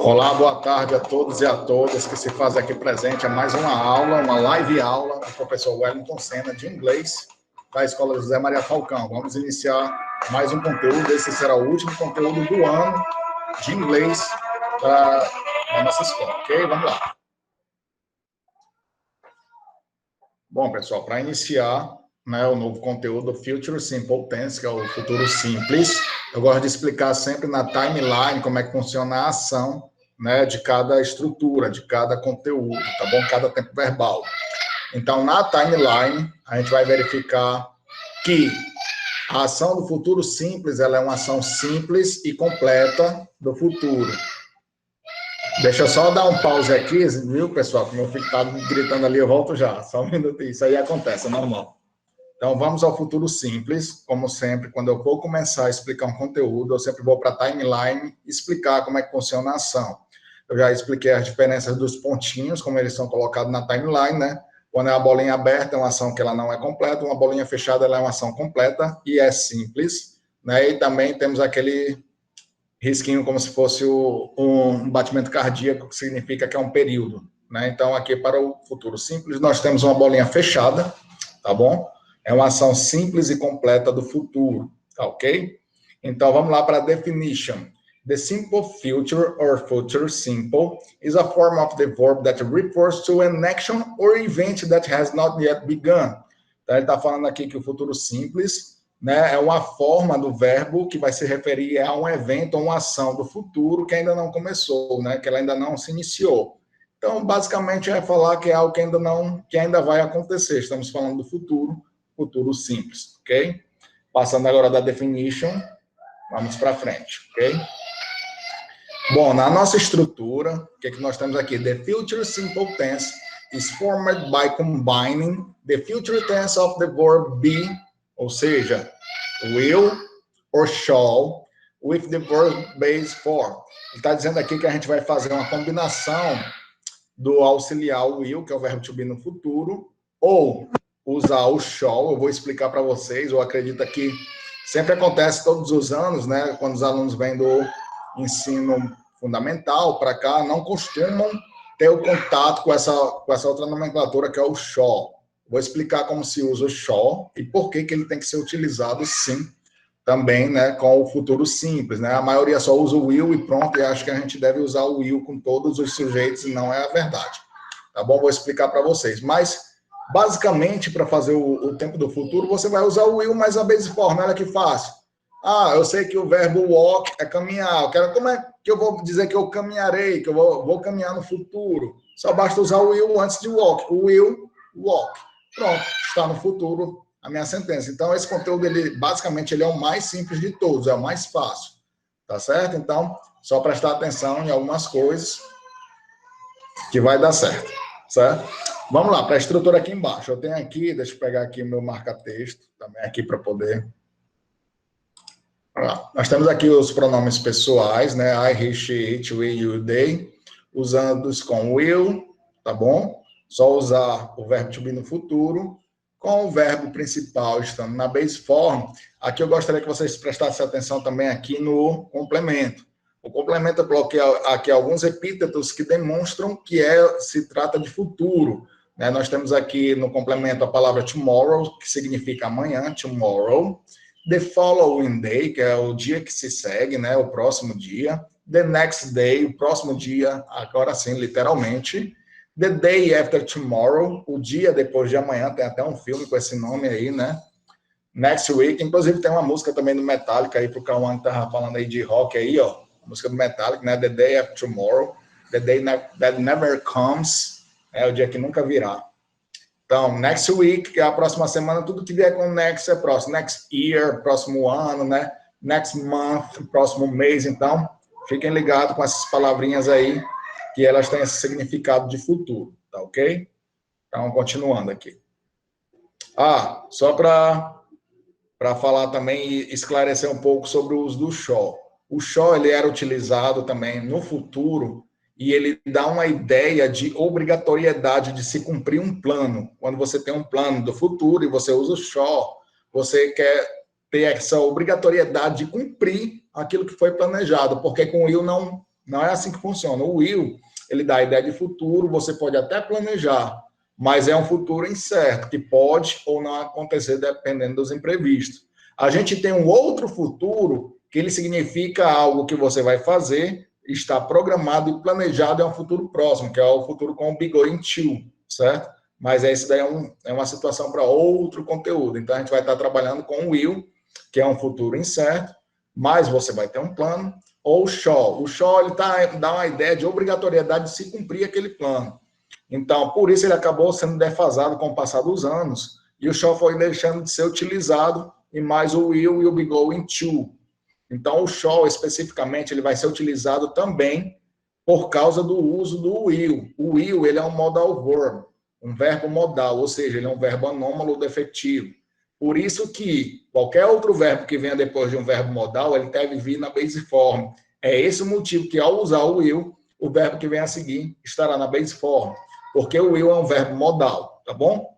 Olá, boa tarde a todos e a todas que se fazem aqui presente a mais uma aula, uma live aula do professor Wellington Senna de inglês da Escola José Maria Falcão. Vamos iniciar mais um conteúdo, esse será o último conteúdo do ano de inglês da nossa escola, ok? Vamos lá. Bom, pessoal, para iniciar o novo conteúdo do Future Simple Tense, que é o futuro simples, eu gosto de explicar sempre na timeline como é que funciona a ação, de cada estrutura, de cada conteúdo, tá bom? Cada tempo verbal. Então, na timeline, a gente vai verificar que a ação do futuro simples, ela é uma ação simples e completa do futuro. Deixa eu só dar um pause aqui, viu, pessoal? Como eu fico gritando ali, eu volto já. Só um minutinho, isso aí acontece, é normal. Então, vamos ao futuro simples. Como sempre, quando eu vou começar a explicar um conteúdo, eu sempre vou para a timeline explicar como é que funciona a ação. Eu já expliquei as diferenças dos pontinhos, como eles são colocados na timeline, né? Quando é uma bolinha aberta, é uma ação que ela não é completa. Uma bolinha fechada, ela é uma ação completa e é simples, né? E também temos aquele risquinho como se fosse um batimento cardíaco, que significa que é um período, né? Então, aqui para o futuro simples, nós temos uma bolinha fechada, tá bom? É uma ação simples e completa do futuro, tá ok? Então, vamos lá para a definition. The simple future or future simple is a form of the verb that refers to an action or event that has not yet begun. Então, ele está falando aqui que o futuro simples, né, é uma forma do verbo que vai se referir a um evento ou uma ação do futuro que ainda não começou, né, que ela ainda não se iniciou. Então, basicamente, é falar que é algo que ainda vai acontecer. Estamos falando do futuro simples, ok? Passando agora da definition, vamos para frente, ok? Bom, na nossa estrutura, o que nós temos aqui? The future simple tense is formed by combining the future tense of the verb be, ou seja, will or shall, with the verb base form. Ele está dizendo aqui que a gente vai fazer uma combinação do auxiliar will, que é o verbo to be no futuro, ou usar o shall. Eu vou explicar para vocês. Eu acredito que sempre acontece todos os anos, né? Quando os alunos vêm do ensino fundamental para cá, não costumam ter o contato com essa outra nomenclatura que é o shall. Vou explicar como se usa o shall e por que ele tem que ser utilizado, sim, também, né, com o futuro simples, né? A maioria só usa o will e pronto, e acho que a gente deve usar o will com todos os sujeitos, e não é a verdade. Tá bom? Vou explicar para vocês. Mas, basicamente, para fazer o tempo do futuro, você vai usar o will, mas a base form, olha que fácil. Ah, eu sei que o verbo walk é caminhar. Como é que eu vou dizer que eu caminharei, que eu vou caminhar no futuro? Só basta usar o will antes de walk. O will, walk. Pronto, está no futuro a minha sentença. Então, esse conteúdo, basicamente, ele é o mais simples de todos, é o mais fácil. Tá certo? Então, só prestar atenção em algumas coisas que vai dar certo. Certo? Vamos lá, para a estrutura aqui embaixo. Eu tenho aqui, deixa eu pegar aqui o meu marca-texto, também aqui para poder... Nós temos aqui os pronomes pessoais, né? I, he, she, it, we, you, they, usando-os com will, tá bom? Só usar o verbo to be no futuro, com o verbo principal estando na base form. Aqui eu gostaria que vocês prestassem atenção também aqui no complemento. O complemento eu coloquei aqui alguns epítetos que demonstram que se trata de futuro, né? Nós temos aqui no complemento a palavra tomorrow, que significa amanhã, tomorrow. The following day, que é o dia que se segue, né? O próximo dia. The next day, o próximo dia, agora sim, literalmente. The day after tomorrow, o dia depois de amanhã, tem até um filme com esse nome aí, né? Next week, inclusive tem uma música também do Metallica aí, pro Cauã que tava falando aí de rock aí, ó. A música do Metallica, né? The day after tomorrow, the day that never comes, é o dia que nunca virá. Então, next week, que é a próxima semana, tudo que vier com next é próximo. Next year, próximo ano, né? Next month, próximo mês. Então, fiquem ligados com essas palavrinhas aí, que elas têm esse significado de futuro, tá ok? Então, continuando aqui. Só para falar também e esclarecer um pouco sobre o uso do shall. O shall, ele era utilizado também no futuro e ele dá uma ideia de obrigatoriedade de se cumprir um plano. Quando você tem um plano do futuro e você usa o shall, você quer ter essa obrigatoriedade de cumprir aquilo que foi planejado, porque com o will Não é assim que funciona. O will, ele dá a ideia de futuro, você pode até planejar, mas é um futuro incerto, que pode ou não acontecer dependendo dos imprevistos. A gente tem um outro futuro, que ele significa algo que você vai fazer, está programado e planejado, é um futuro próximo, que é o futuro com o be going to, certo? Mas esse daí é uma situação para outro conteúdo. Então, a gente vai estar trabalhando com o will, que é um futuro incerto, mas você vai ter um plano, ou o shall. O shall, ele dá uma ideia de obrigatoriedade de se cumprir aquele plano. Então, por isso ele acabou sendo defasado com o passar dos anos, e o shall foi deixando de ser utilizado, e mais o will e o be going to. Então, o shall, especificamente, ele vai ser utilizado também por causa do uso do will. O will, ele é um modal verb, um verbo modal, ou seja, ele é um verbo anômalo defetivo. Por isso que qualquer outro verbo que venha depois de um verbo modal, ele deve vir na base form. É esse o motivo que, ao usar o will, o verbo que vem a seguir estará na base form, porque o will é um verbo modal, tá bom?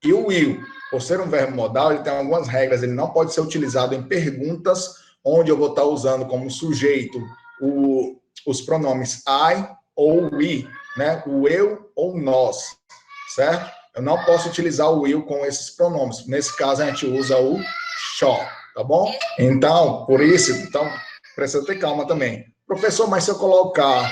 E o will, por ser um verbo modal, ele tem algumas regras, ele não pode ser utilizado em perguntas, onde eu vou estar usando como sujeito os pronomes I ou we, né? O eu ou nós, certo? Eu não posso utilizar o will com esses pronomes. Nesse caso, a gente usa o shall, tá bom? Então, por isso, precisa ter calma também. Professor, mas se eu colocar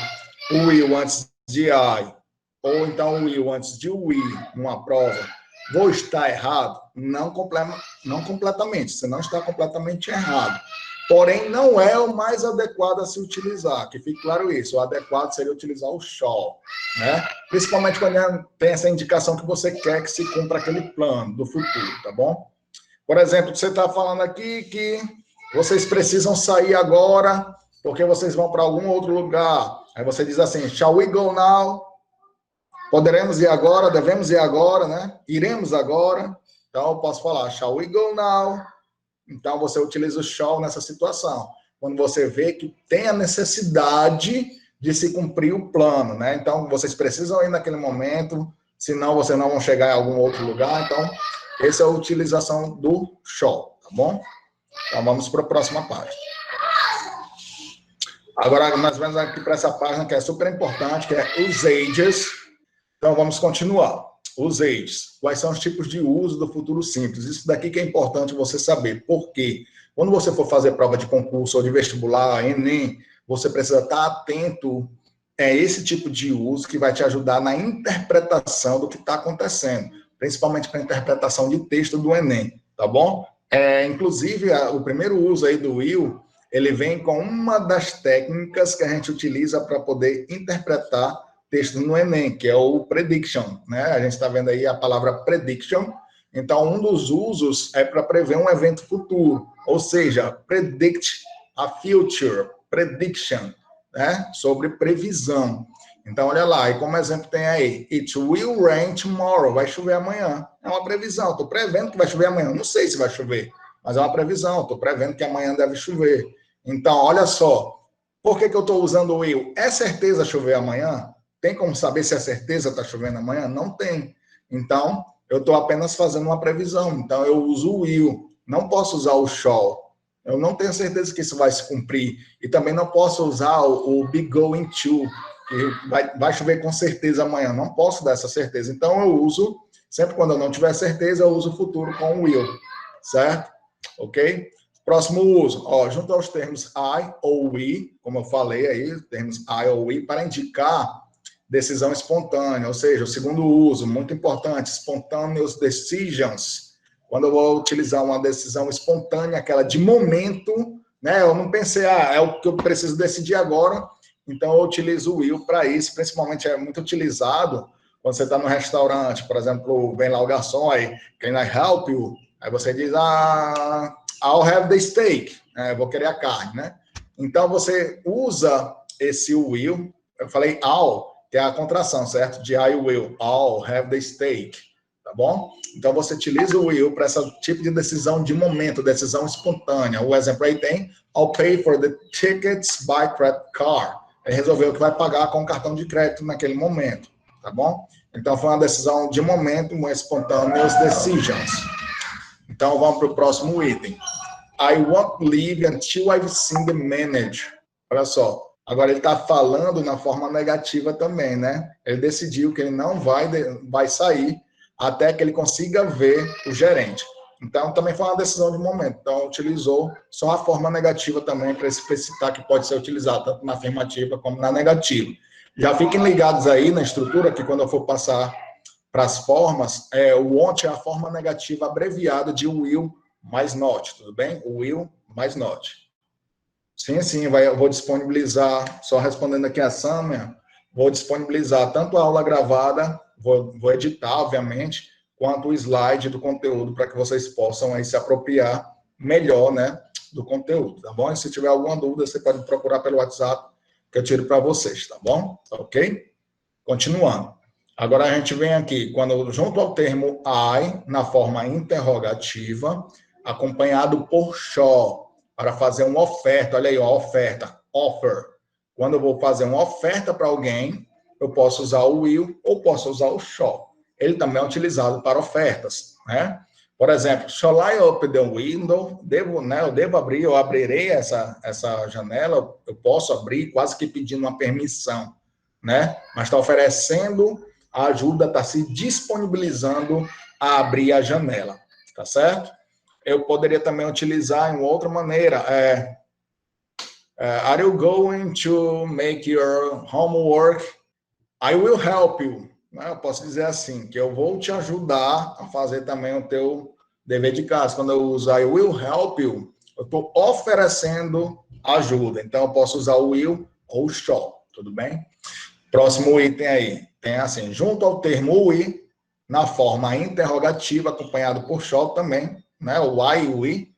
o will antes de I, ou então o will antes de we, numa prova, vou estar errado? Não completamente, você não está completamente errado. Porém, não é o mais adequado a se utilizar, que fique claro isso. O adequado seria utilizar o shall, né? Principalmente quando tem essa indicação que você quer que se cumpra aquele plano do futuro, tá bom? Por exemplo, você está falando aqui que vocês precisam sair agora porque vocês vão para algum outro lugar. Aí você diz assim, shall we go now? Poderemos ir agora, devemos ir agora, né? Iremos agora. Então, eu posso falar, shall we go now? Então, você utiliza o shall nessa situação. Quando você vê que tem a necessidade de se cumprir o plano, né? Então, vocês precisam ir naquele momento, senão vocês não vão chegar em algum outro lugar. Então, essa é a utilização do shall, tá bom? Então, vamos para a próxima página. Agora, nós vamos aqui para essa página que é super importante, que é os ages. Então, vamos continuar. Os ages. Quais são os tipos de uso do futuro simples? Isso daqui que é importante você saber. Por quê? Quando você for fazer prova de concurso ou de vestibular, Enem, você precisa estar atento a esse tipo de uso que vai te ajudar na interpretação do que está acontecendo, principalmente para a interpretação de texto do Enem, tá bom? Inclusive, o primeiro uso aí do will, ele vem com uma das técnicas que a gente utiliza para poder interpretar texto no Enem, que é o prediction, né? A gente está vendo aí a palavra prediction. Então, um dos usos é para prever um evento futuro, ou seja, predict a future, prediction, né? Sobre previsão. Então, olha lá, e como exemplo tem aí, it will rain tomorrow, vai chover amanhã. É uma previsão, estou prevendo que vai chover amanhã. Não sei se vai chover, mas é uma previsão, estou prevendo que amanhã deve chover. Então, olha só, por que eu estou usando o will? É certeza chover amanhã? Tem como saber se a certeza está chovendo amanhã? Não tem. Então, eu estou apenas fazendo uma previsão. Então, eu uso o will. Não posso usar o shall. Eu não tenho certeza que isso vai se cumprir. E também não posso usar o be going to, que vai chover com certeza amanhã. Não posso dar essa certeza. Então, eu uso, sempre quando eu não tiver certeza, eu uso o futuro com o will. Certo? Ok? Próximo uso. Ó, junto aos termos I ou we, como eu falei aí, termos I ou we, para indicar decisão espontânea, ou seja, o segundo uso, muito importante, spontaneous decisions. Quando eu vou utilizar uma decisão espontânea, aquela de momento, né? Eu não pensei, é o que eu preciso decidir agora, então eu utilizo o will para isso, principalmente é muito utilizado quando você está no restaurante, por exemplo, vem lá o garçom aí, can I help you? Aí você diz, I'll have the steak, eu vou querer a carne, né? Então você usa esse will, eu falei I'll, que é a contração, certo? De I will, I'll have the steak, tá bom? Então, você utiliza o will para esse tipo de decisão de momento, decisão espontânea. O exemplo aí tem, I'll pay for the tickets by credit card. Ele resolveu que vai pagar com cartão de crédito naquele momento, tá bom? Então, foi uma decisão de momento, uma spontaneous decisions. Então, vamos para o próximo item. I won't leave until I've seen the manager. Olha só. Agora, ele está falando na forma negativa também, né? Ele decidiu que ele não vai sair até que ele consiga ver o gerente. Então, também foi uma decisão de momento. Então, utilizou só a forma negativa também para explicitar que pode ser utilizado tanto na afirmativa como na negativa. Já fiquem ligados aí na estrutura, que quando eu for passar para as formas, o want é a forma negativa abreviada de will mais not, tudo bem? O will mais not. Sim, eu vou disponibilizar, só respondendo aqui a Sâmia, vou disponibilizar tanto a aula gravada, vou editar, obviamente, quanto o slide do conteúdo para que vocês possam aí se apropriar melhor, né, do conteúdo, tá bom? E se tiver alguma dúvida, você pode procurar pelo WhatsApp, que eu tiro para vocês, tá bom? Ok? Continuando. Agora a gente vem aqui, quando junto ao termo I, na forma interrogativa, acompanhado por shall, para fazer uma oferta. Olha aí, ó, oferta, offer. Quando eu vou fazer uma oferta para alguém, eu posso usar o will ou posso usar o shall. Ele também é utilizado para ofertas, né? Por exemplo, shall I open the window? Eu devo abrir, eu abrirei essa janela, eu posso abrir, quase que pedindo uma permissão, né? Mas está oferecendo a ajuda, está se disponibilizando a abrir a janela, tá certo? Eu poderia também utilizar em outra maneira, are you going to make your homework? I will help you. Eu posso dizer assim, que eu vou te ajudar a fazer também o teu dever de casa. Quando eu uso I will help you, eu estou oferecendo ajuda. Então, eu posso usar o will ou o shall, tudo bem? Próximo item aí, tem assim, junto ao termo we, na forma interrogativa, acompanhado por shall também, né, o why e we,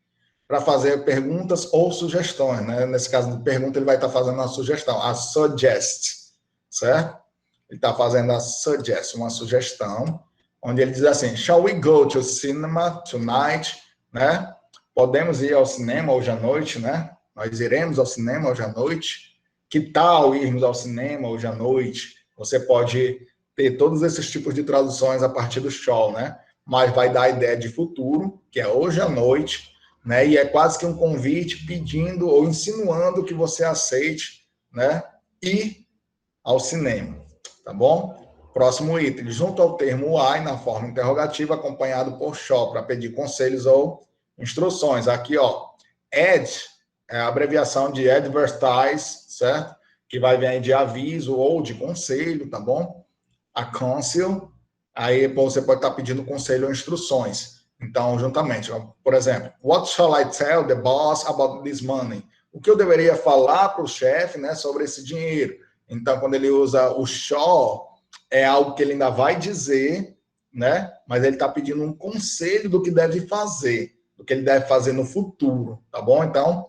para fazer perguntas ou sugestões, né? Nesse caso de pergunta, ele vai estar fazendo uma sugestão, a suggest, certo? Ele está fazendo a suggest, uma sugestão, onde ele diz assim, shall we go to cinema tonight, né? Podemos ir ao cinema hoje à noite, né? Nós iremos ao cinema hoje à noite. Que tal irmos ao cinema hoje à noite? Você pode ter todos esses tipos de traduções a partir do shall, né? Mas vai dar a ideia de futuro, que é hoje à noite, né? E é quase que um convite pedindo ou insinuando que você aceite, né? Ir ao cinema, tá bom? Próximo item, junto ao termo I, na forma interrogativa, acompanhado por shall, para pedir conselhos ou instruções. Aqui, ó, ad é a abreviação de advertise, certo? Que vai vir de aviso ou de conselho, tá bom? A counsel, aí você pode estar pedindo conselho ou instruções. Então, juntamente, por exemplo, what shall I tell the boss about this money? O que eu deveria falar para o chefe, né, sobre esse dinheiro? Então, quando ele usa o shall, é algo que ele ainda vai dizer, né? Mas ele está pedindo um conselho do que deve fazer, do que ele deve fazer no futuro, tá bom? Então,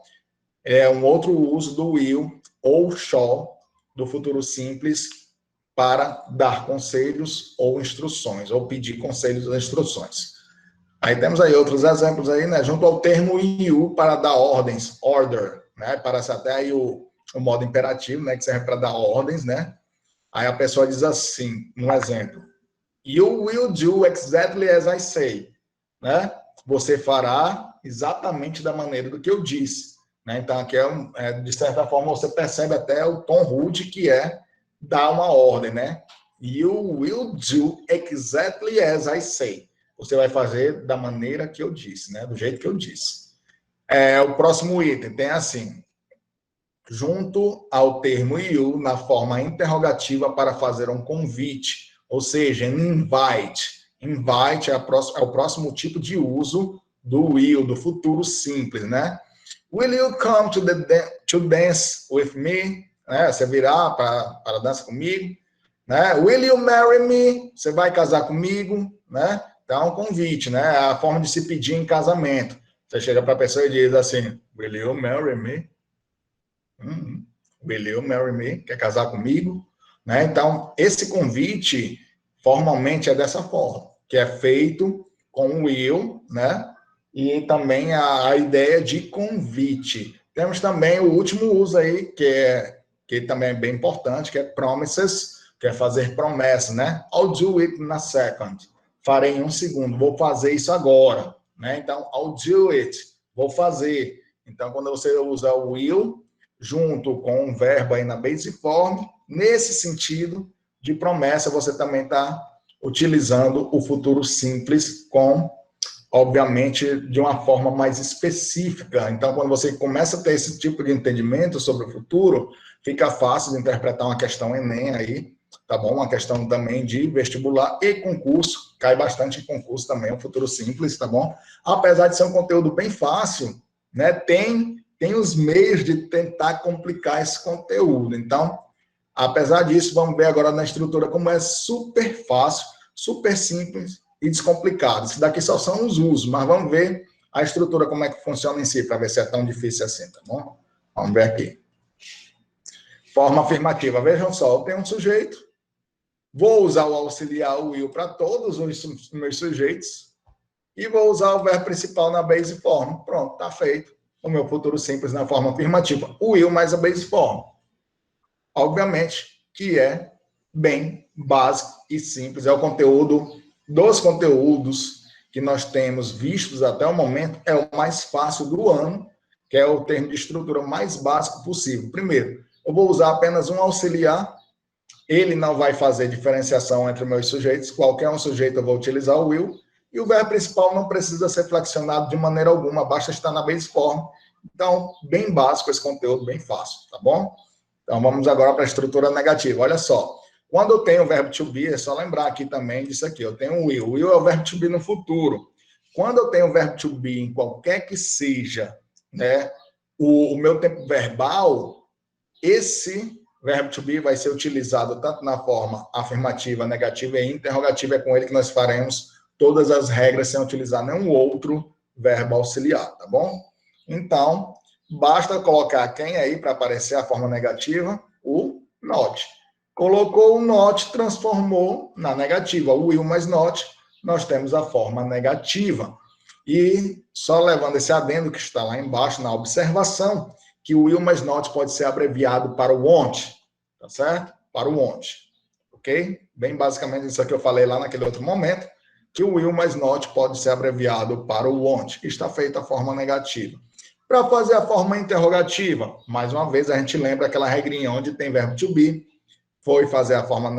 é um outro uso do will ou shall do futuro simples para dar conselhos ou instruções, ou pedir conselhos ou instruções. Aí temos aí outros exemplos aí, né? Junto ao termo you para dar ordens, order, né? Parece até aí o modo imperativo, né? Que serve para dar ordens, né? Aí a pessoa diz assim, um exemplo, you will do exactly as I say, né? Você fará exatamente da maneira do que eu disse, né? Então aqui de certa forma você percebe até o tom rude que é dar uma ordem, né? You will do exactly as I say. Você vai fazer da maneira que eu disse, né? Do jeito que eu disse. O próximo item tem assim, junto ao termo you, na forma interrogativa para fazer um convite, ou seja, invite. Invite é o próximo tipo de uso do will, do futuro simples, né? Will you come to dance with me? Né? Você virá para dança comigo? Né? Will you marry me? Você vai casar comigo? Né? Então, é um convite, né? É a forma de se pedir em casamento. Você chega para a pessoa e diz assim, will you marry me? Will you marry me? Quer casar comigo? Né? Então, esse convite, formalmente, é dessa forma, que é feito com will, né? E também a ideia de convite. Temos também o último uso aí, que também é bem importante, que é promises, que é fazer promessa, né? I'll do it in a second. Farei em um segundo, vou fazer isso agora, né? Então, I'll do it, vou fazer. Então, quando você usa o will, junto com um verbo aí na base form, nesse sentido de promessa, você também está utilizando o futuro simples com, obviamente, de uma forma mais específica. Então, quando você começa a ter esse tipo de entendimento sobre o futuro, fica fácil de interpretar uma questão Enem aí, tá bom? Uma questão também de vestibular e concurso, cai bastante em concurso também, o futuro simples, tá bom? Apesar de ser um conteúdo bem fácil, né? Tem os meios de tentar complicar esse conteúdo. Então, apesar disso, vamos ver agora na estrutura como é super fácil, super simples e descomplicado. Isso daqui só são os usos, mas vamos ver a estrutura como é que funciona em si, para ver se é tão difícil assim, tá bom? Vamos ver aqui. Forma afirmativa. Vejam só, eu tenho um sujeito, vou usar o auxiliar o will para todos os meus sujeitos e vou usar o verbo principal na base form. Pronto, está feito o meu futuro simples na forma afirmativa. O will mais a base form. Obviamente que é bem básico e simples. É o conteúdo dos conteúdos que nós temos vistos até o momento, é o mais fácil do ano, que é o termo de estrutura mais básico possível. Primeiro, eu vou usar apenas um auxiliar, ele não vai fazer diferenciação entre meus sujeitos, qualquer um sujeito eu vou utilizar o will, e o verbo principal não precisa ser flexionado de maneira alguma, basta estar na base form. Então, bem básico esse conteúdo, bem fácil, tá bom? Então, vamos agora para a estrutura negativa. Olha só, quando eu tenho o verbo to be, é só lembrar aqui também disso aqui, eu tenho o will. O will é o verbo to be no futuro. Quando eu tenho o verbo to be em qualquer que seja, né, o meu tempo verbal, esse verbo to be vai ser utilizado tanto na forma afirmativa, negativa e interrogativa. É com ele que nós faremos todas as regras sem utilizar nenhum outro verbo auxiliar, tá bom? Então, basta colocar quem aí para aparecer a forma negativa? O not. Colocou o not, transformou na negativa. O will mais not, nós temos a forma negativa. E só levando esse adendo que está lá embaixo na observação, que o will mais not pode ser abreviado para o want, tá certo? Para o want, ok? Bem basicamente isso que eu falei lá naquele outro momento, que o will mais not pode ser abreviado para o want. Está feita a forma negativa. Para fazer a forma interrogativa, mais uma vez a gente lembra aquela regrinha onde tem verbo to be, foi fazer a forma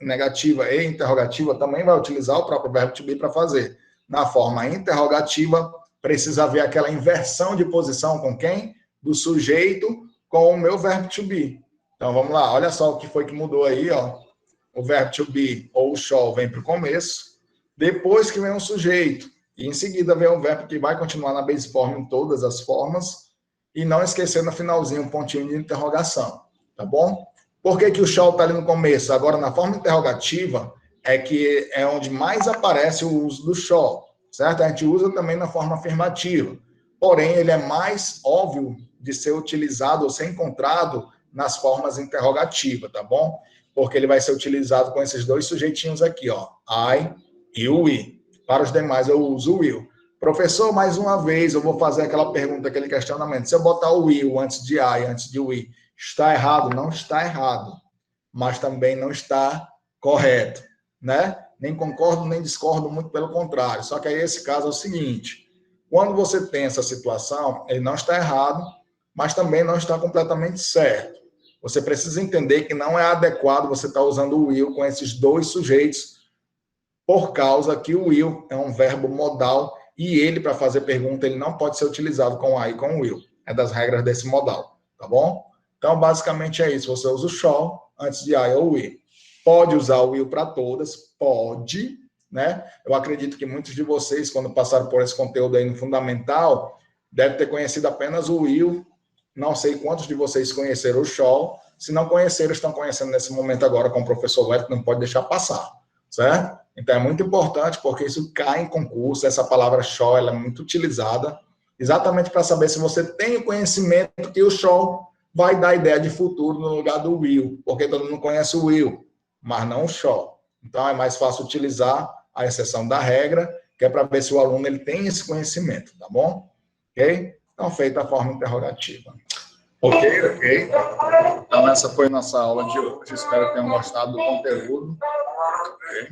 negativa e interrogativa, também vai utilizar o próprio verbo to be para fazer. Na forma interrogativa, precisa haver aquela inversão de posição com quem? Do sujeito com o meu verbo to be. Então, vamos lá. Olha só o que foi que mudou aí, ó. O verbo to be ou o shall vem para o começo, depois que vem um sujeito, e em seguida vem um verbo que vai continuar na base form em todas as formas, e não esquecer no finalzinho um pontinho de interrogação, tá bom? Por que que o shall está ali no começo? Agora, na forma interrogativa, é que é onde mais aparece o uso do shall, certo? A gente usa também na forma afirmativa, porém, ele é mais óbvio de ser utilizado ou ser encontrado nas formas interrogativas, tá bom? Porque ele vai ser utilizado com esses dois sujeitinhos aqui, ó, I e o we. Para os demais, eu uso o will. Professor, mais uma vez, eu vou fazer aquela pergunta, aquele questionamento. Se eu botar o will antes de I, antes de we, está errado? Não está errado, mas também não está correto, né? Nem concordo, nem discordo, muito pelo contrário. Só que aí esse caso é o seguinte, quando você tem essa situação, ele não está errado, mas também não está completamente certo. Você precisa entender que não é adequado você estar usando o will com esses dois sujeitos, por causa que o will é um verbo modal e ele, para fazer pergunta, ele não pode ser utilizado com I e com o will. É das regras desse modal, tá bom? Então, basicamente é isso. Você usa o shall antes de I ou we. Pode usar o will para todas, pode, né? Eu acredito que muitos de vocês, quando passaram por esse conteúdo aí no fundamental, devem ter conhecido apenas o will. Não sei quantos de vocês conheceram o shall. Se não conheceram, estão conhecendo nesse momento agora com o professor Wellington, não pode deixar passar, certo? Então, é muito importante, porque isso cai em concurso, essa palavra shall, ela é muito utilizada, exatamente para saber se você tem o conhecimento que o shall vai dar ideia de futuro no lugar do will, porque todo mundo conhece o will, mas não o shall. Então, é mais fácil utilizar a exceção da regra, que é para ver se o aluno ele tem esse conhecimento, tá bom? Ok? Então, feita a forma interrogativa. Ok? Então, essa foi nossa aula de hoje. Espero que tenham gostado do conteúdo. Ok?